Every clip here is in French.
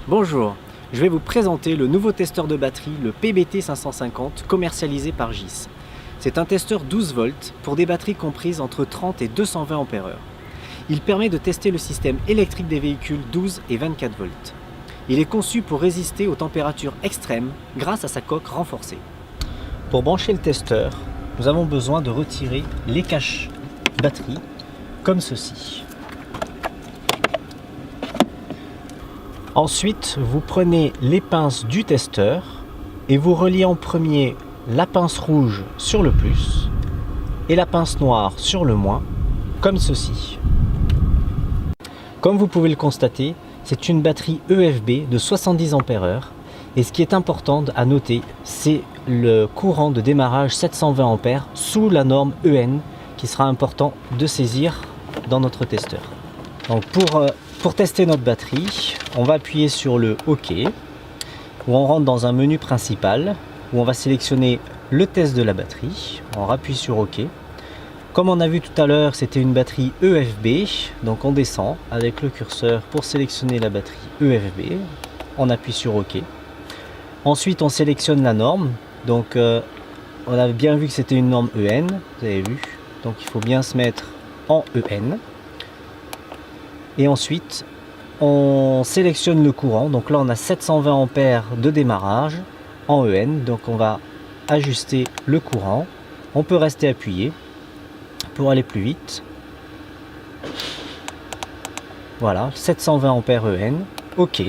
Bonjour, je vais vous présenter le nouveau testeur de batterie, le PBT 550, commercialisé par GIS. C'est un testeur 12 volts pour des batteries comprises entre 30 et 220 Ah. Il permet de tester le système électrique des véhicules 12 et 24 volts. Il est conçu pour résister aux températures extrêmes grâce à sa coque renforcée. Pour brancher le testeur, nous avons besoin de retirer les caches batterie comme ceci. Ensuite, vous prenez les pinces du testeur et vous reliez en premier la pince rouge sur le plus et la pince noire sur le moins, comme ceci. Comme vous pouvez le constater, c'est une batterie EFB de 70 Ah et ce qui est important à noter, c'est le courant de démarrage 720 A sous la norme EN qui sera important de saisir dans notre testeur. Donc pour tester notre batterie, on va appuyer sur le OK, où on rentre dans un menu principal, où on va sélectionner le test de la batterie. On appuie sur OK. Comme on a vu tout à l'heure, c'était une batterie EFB, donc on descend avec le curseur pour sélectionner la batterie EFB. On appuie sur OK. Ensuite, on sélectionne la norme. Donc on avait bien vu que c'était une norme EN, vous avez vu. Donc il faut bien se mettre en EN. Et ensuite, on sélectionne le courant. Donc là, on a 720 A de démarrage en EN. Donc on va ajuster le courant. On peut rester appuyé pour aller plus vite. Voilà, 720 A EN. OK.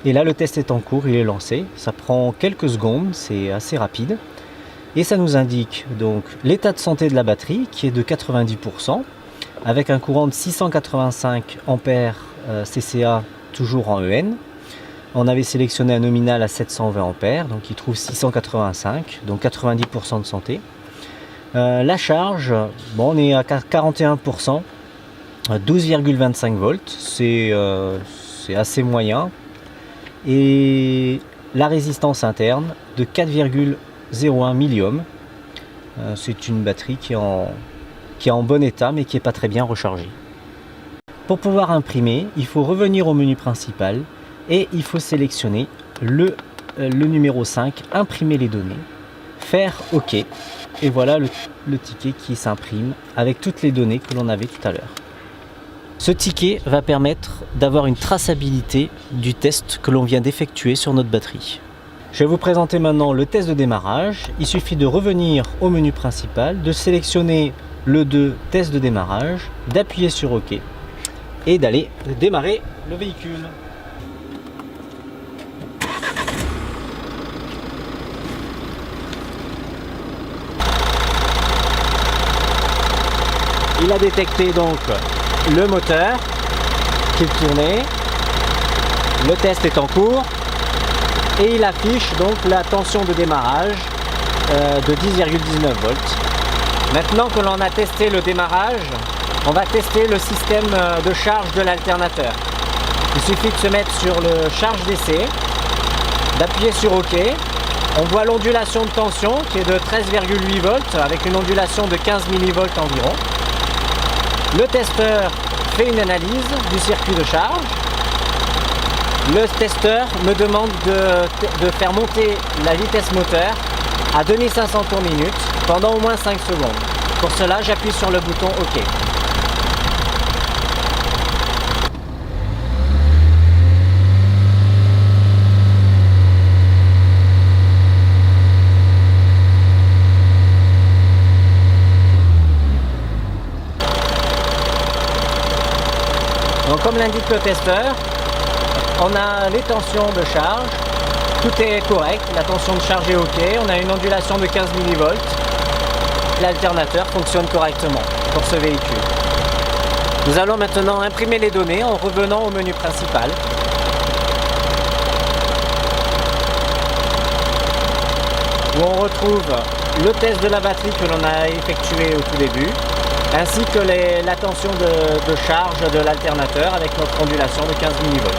Et là, le test est en cours, il est lancé. Ça prend quelques secondes, c'est assez rapide. Et ça nous indique donc l'état de santé de la batterie qui est de 90%. Avec un courant de 685 A CCA toujours en EN. On avait sélectionné un nominal à 720 A, donc il trouve 685, donc 90% de santé. La charge, bon, on est à 41%, 12,25 volts, c'est assez moyen. Et la résistance interne de 4,01 milliohms. C'est une batterie qui est en bon état mais qui n'est pas très bien rechargée. Pour pouvoir imprimer, il faut revenir au menu principal et il faut sélectionner le numéro 5, imprimer les données, faire OK et voilà le ticket qui s'imprime avec toutes les données que l'on avait tout à l'heure. Ce ticket va permettre d'avoir une traçabilité du test que l'on vient d'effectuer sur notre batterie. Je vais vous présenter maintenant le test de démarrage. Il suffit de revenir au menu principal, de sélectionner le 2 test de démarrage, d'appuyer sur OK et d'aller démarrer le véhicule. Il a détecté donc le moteur qui tournait, le test est en cours et il affiche donc la tension de démarrage de 10,19 volts. Maintenant que l'on a testé le démarrage, on va tester le système de charge de l'alternateur. Il suffit de se mettre sur le charge d'essai, d'appuyer sur OK. On voit l'ondulation de tension qui est de 13,8 volts avec une ondulation de 15 millivolts environ. Le testeur fait une analyse du circuit de charge. Le testeur me demande de faire monter la vitesse moteur à 2500 tours minute pendant au moins 5 secondes. Pour cela, j'appuie sur le bouton OK. Donc comme l'indique le testeur, on a les tensions de charge, tout est correct, la tension de charge est OK, on a une ondulation de 15 millivolts, l'alternateur fonctionne correctement pour ce véhicule. Nous allons maintenant imprimer les données en revenant au menu principal. Où on retrouve le test de la batterie que l'on a effectué au tout début, ainsi que la tension de charge de l'alternateur avec notre ondulation de 15 millivolts.